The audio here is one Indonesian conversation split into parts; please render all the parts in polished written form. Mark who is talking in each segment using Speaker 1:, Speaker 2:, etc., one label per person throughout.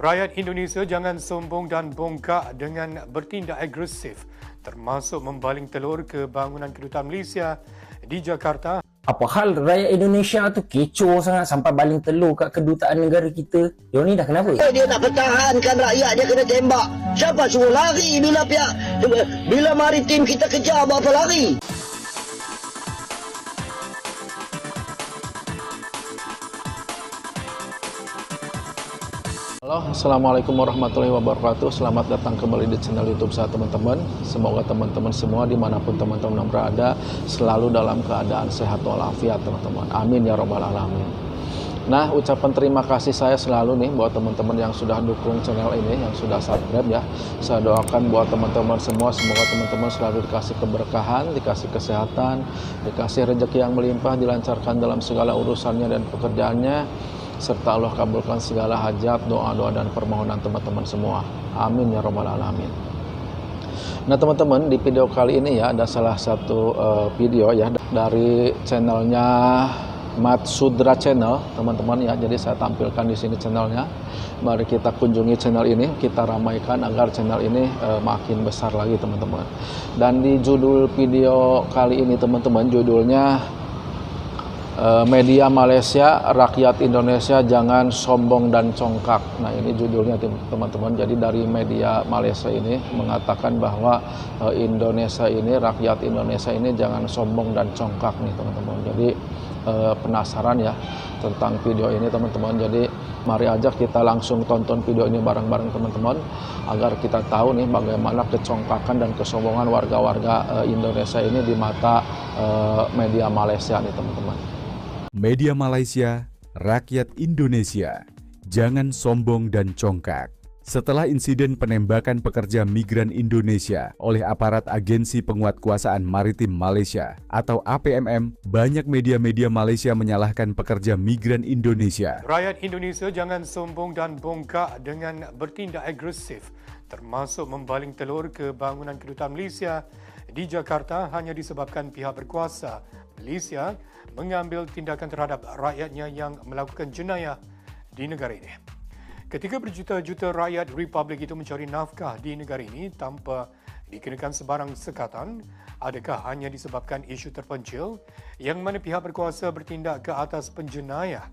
Speaker 1: Rakyat Indonesia jangan sombong dan bongkak dengan bertindak agresif, termasuk membaling telur ke bangunan kedutaan Malaysia di Jakarta.
Speaker 2: Apa hal rakyat Indonesia tu kecoh sangat sampai baling telur kat kedutaan negara kita? Dia ni dah kenapa?
Speaker 3: Dia nak pertahankan rakyat, dia kena tembak. Siapa suruh lari bila maritim kita kejar, buat apa lari?
Speaker 4: Halo, Assalamualaikum warahmatullahi wabarakatuh. Selamat datang kembali di channel YouTube saya teman-teman. Semoga teman-teman semua dimanapun teman-teman berada selalu dalam keadaan sehat walafiat teman-teman. Amin ya robbal alamin. Nah, ucapan terima kasih saya selalu nih buat teman-teman yang sudah dukung channel ini, yang sudah subscribe ya. Saya doakan buat teman-teman semua, semoga teman-teman selalu dikasih keberkahan, dikasih kesehatan, dikasih rezeki yang melimpah, dilancarkan dalam segala urusannya dan pekerjaannya, serta Allah kabulkan segala hajat, doa-doa dan permohonan teman-teman semua. Amin ya robbal alamin. Nah teman-teman, di video kali ini ya ada salah satu video ya dari channelnya Mat Sudra Channel teman-teman ya. Jadi saya tampilkan di sini channelnya. Mari kita kunjungi channel ini, kita ramaikan agar channel ini makin besar lagi teman-teman. Dan di judul video kali ini teman-teman, judulnya Media Malaysia, Rakyat Indonesia Jangan Sombong dan Congkak. Nah ini judulnya teman-teman. Jadi dari media Malaysia ini mengatakan bahwa Indonesia ini, rakyat Indonesia ini jangan sombong dan congkak nih teman-teman. Jadi penasaran ya tentang video ini teman-teman. Jadi mari aja kita langsung tonton video ini bareng-bareng teman-teman, agar kita tahu nih bagaimana kecongkakan dan kesombongan warga-warga Indonesia ini di mata media Malaysia nih teman-teman.
Speaker 5: Media Malaysia, rakyat Indonesia, jangan sombong dan congkak. Setelah insiden penembakan pekerja migran Indonesia oleh aparat Agensi Penguatkuasaan Maritim Malaysia atau APMM, banyak media-media Malaysia menyalahkan pekerja migran Indonesia.
Speaker 1: Rakyat Indonesia jangan sombong dan bongkak dengan bertindak agresif, termasuk membaling telur ke bangunan kedutaan Malaysia di Jakarta hanya disebabkan pihak berkuasa Malaysia mengambil tindakan terhadap rakyatnya yang melakukan jenayah di negara ini. Ketika berjuta-juta rakyat Republik itu mencari nafkah di negara ini tanpa dikenakan sebarang sekatan, adakah hanya disebabkan isu terpencil yang mana pihak berkuasa bertindak ke atas penjenayah?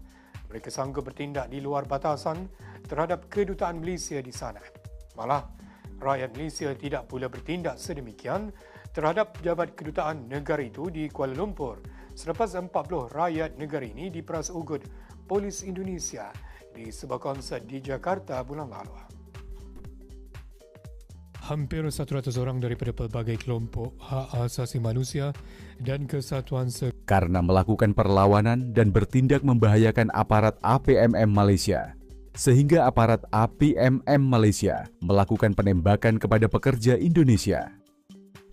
Speaker 1: Mereka sanggup bertindak di luar batasan terhadap kedutaan Malaysia di sana. Malah, rakyat Malaysia tidak pula bertindak sedemikian terhadap pejabat kedutaan negara itu di Kuala Lumpur selepas 40 rakyat negara ini diperas ugut polis Indonesia di sebuah konsert di Jakarta bulan lalu. Hampir 100 orang daripada pelbagai kelompok hak asasi manusia dan kesatuan
Speaker 5: karena melakukan perlawanan dan bertindak membahayakan aparat APMM Malaysia, sehingga aparat APMM Malaysia melakukan penembakan kepada pekerja Indonesia.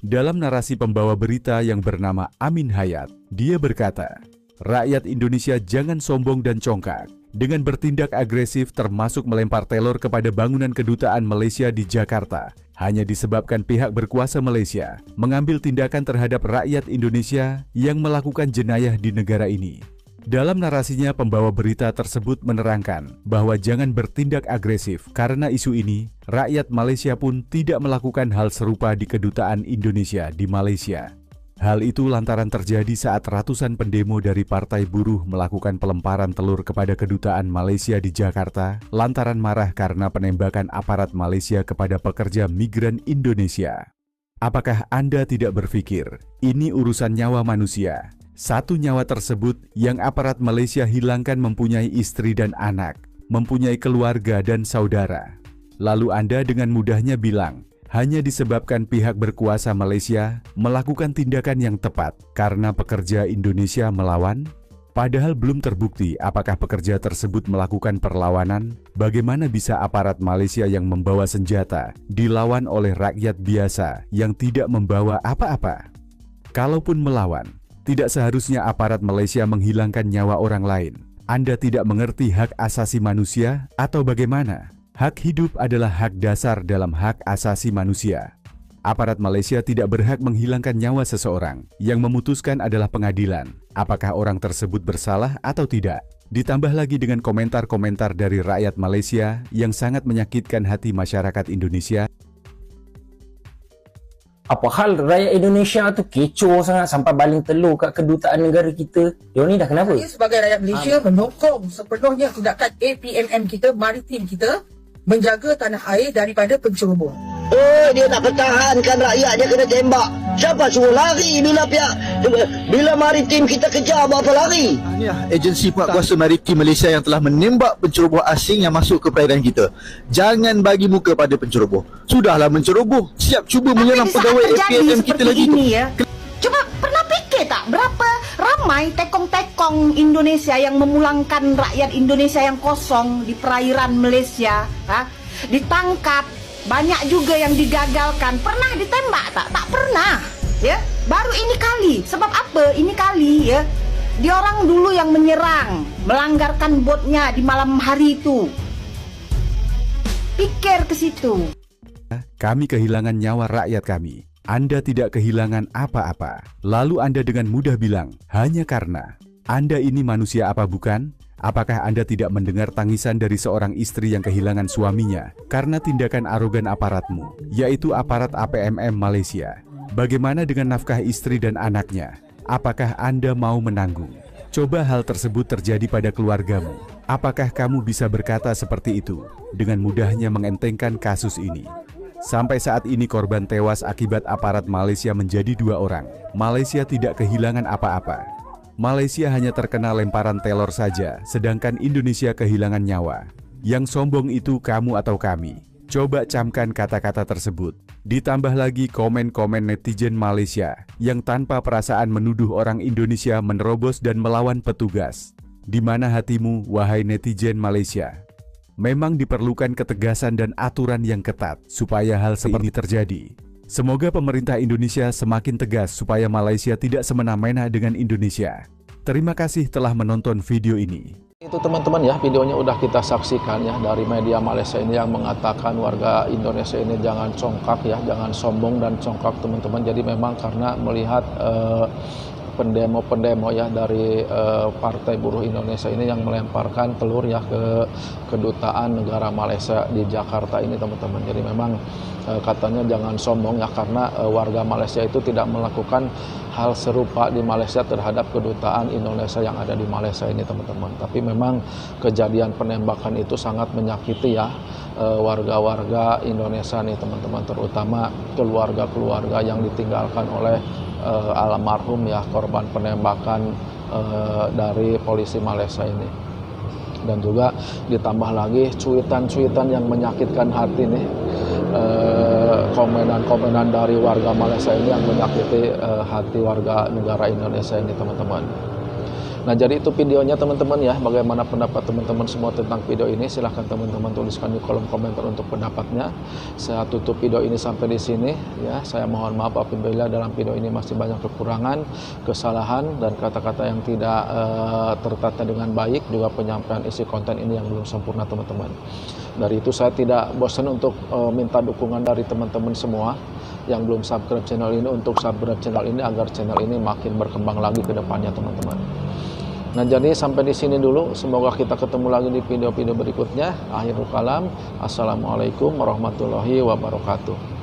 Speaker 5: Dalam narasi pembawa berita yang bernama Amin Hayat, dia berkata, rakyat Indonesia jangan sombong dan congkak dengan bertindak agresif termasuk melempar telur kepada bangunan kedutaan Malaysia di Jakarta hanya disebabkan pihak berkuasa Malaysia mengambil tindakan terhadap rakyat Indonesia yang melakukan jenayah di negara ini. Dalam narasinya, pembawa berita tersebut menerangkan bahwa jangan bertindak agresif karena isu ini, rakyat Malaysia pun tidak melakukan hal serupa di kedutaan Indonesia di Malaysia. Hal itu lantaran terjadi saat ratusan pendemo dari Partai Buruh melakukan pelemparan telur kepada kedutaan Malaysia di Jakarta lantaran marah karena penembakan aparat Malaysia kepada pekerja migran Indonesia. Apakah Anda tidak berpikir ini urusan nyawa manusia? Satu nyawa tersebut yang aparat Malaysia hilangkan mempunyai istri dan anak, mempunyai keluarga dan saudara. Lalu Anda dengan mudahnya bilang, hanya disebabkan pihak berkuasa Malaysia melakukan tindakan yang tepat karena pekerja Indonesia melawan? Padahal belum terbukti apakah pekerja tersebut melakukan perlawanan. Bagaimana bisa aparat Malaysia yang membawa senjata dilawan oleh rakyat biasa yang tidak membawa apa-apa? Kalaupun melawan, tidak seharusnya aparat Malaysia menghilangkan nyawa orang lain. Anda tidak mengerti hak asasi manusia atau bagaimana? Hak hidup adalah hak dasar dalam hak asasi manusia. Aparat Malaysia tidak berhak menghilangkan nyawa seseorang. Yang memutuskan adalah pengadilan, apakah orang tersebut bersalah atau tidak. Ditambah lagi dengan komentar-komentar dari rakyat Malaysia yang sangat menyakitkan hati masyarakat Indonesia.
Speaker 2: Apa hal rakyat Indonesia tu kecoh sangat sampai baling telur kat kedutaan negara kita? Diorang ni dah kenapa?
Speaker 6: Saya sebagai rakyat Malaysia menyokong sepenuhnya tindakan APMM kita, maritim kita, menjaga tanah air daripada penceroboh.
Speaker 3: Oh, dia nak pertahankan rakyat, dia kena tembak. Siapa suruh lari bila maritim kita kejar, buat apa lari?
Speaker 7: Inilah agensi penguatkuasa maritim Malaysia yang telah menembak penceroboh asing yang masuk ke perairan kita. Jangan bagi muka pada penceroboh. Sudahlah menceroboh, siap cuba menyerang pegawai APMM kita lagi tu.
Speaker 8: Ya. Cuba pernah fikir tak berapa ramai tekong-tekong Indonesia yang memulangkan rakyat Indonesia yang kosong di perairan Malaysia, ditangkap. Banyak juga yang digagalkan. Pernah ditembak tak? Tak pernah. Ya, baru ini kali. Sebab apa? Ini kali ya. Dia orang dulu yang menyerang, melanggarkan botnya di malam hari itu. Pikir ke situ.
Speaker 5: Kami kehilangan nyawa rakyat kami. Anda tidak kehilangan apa-apa. Lalu Anda dengan mudah bilang, hanya karena Anda ini manusia apa bukan? Apakah Anda tidak mendengar tangisan dari seorang istri yang kehilangan suaminya karena tindakan arogan aparatmu, yaitu aparat APMM Malaysia? Bagaimana dengan nafkah istri dan anaknya? Apakah Anda mau menanggung? Coba hal tersebut terjadi pada keluargamu. Apakah kamu bisa berkata seperti itu? Dengan mudahnya mengentengkan kasus ini. Sampai saat ini korban tewas akibat aparat Malaysia menjadi 2 orang. Malaysia tidak kehilangan apa-apa. Malaysia hanya terkena lemparan telor saja, sedangkan Indonesia kehilangan nyawa. Yang sombong itu kamu atau kami? Coba camkan kata-kata tersebut. Ditambah lagi komen-komen netizen Malaysia yang tanpa perasaan menuduh orang Indonesia menerobos dan melawan petugas. Di mana hatimu, wahai netizen Malaysia? Memang diperlukan ketegasan dan aturan yang ketat supaya hal seperti ini terjadi. Semoga pemerintah Indonesia semakin tegas supaya Malaysia tidak semena-mena dengan Indonesia. Terima kasih telah menonton video ini.
Speaker 4: Itu teman-teman ya, videonya udah kita saksikan ya dari media Malaysia ini yang mengatakan warga Indonesia ini jangan congkak ya, jangan sombong dan congkak teman-teman. Jadi memang karena melihat pendemo-pendemo ya dari Partai Buruh Indonesia ini yang melemparkan telur ya ke kedutaan negara Malaysia di Jakarta ini teman-teman. Jadi memang katanya jangan sombong ya karena warga Malaysia itu tidak melakukan hal serupa di Malaysia terhadap kedutaan Indonesia yang ada di Malaysia ini teman-teman. Tapi memang kejadian penembakan itu sangat menyakiti ya warga-warga Indonesia nih teman-teman, terutama keluarga-keluarga yang ditinggalkan oleh almarhum ya korban penembakan dari polisi Malaysia ini. Dan juga ditambah lagi cuitan-cuitan yang menyakitkan hati nih, komenan-komenan dari warga Malaysia ini yang menyakiti hati warga negara Indonesia ini teman-teman. Nah jadi itu videonya teman-teman ya, bagaimana pendapat teman-teman semua tentang video ini, silahkan teman-teman tuliskan di kolom komentar untuk pendapatnya. Saya tutup video ini sampai di sini ya, saya mohon maaf apabila dalam video ini masih banyak kekurangan, kesalahan dan kata-kata yang tidak tertata dengan baik, juga penyampaian isi konten ini yang belum sempurna teman-teman. Dari itu saya tidak bosan untuk minta dukungan dari teman-teman semua yang belum subscribe channel ini untuk subscribe channel ini agar channel ini makin berkembang lagi ke depannya teman-teman. Nah jadi sampai di sini dulu, semoga kita ketemu lagi di video-video berikutnya. Akhirul kalam, assalamualaikum warahmatullahi wabarakatuh.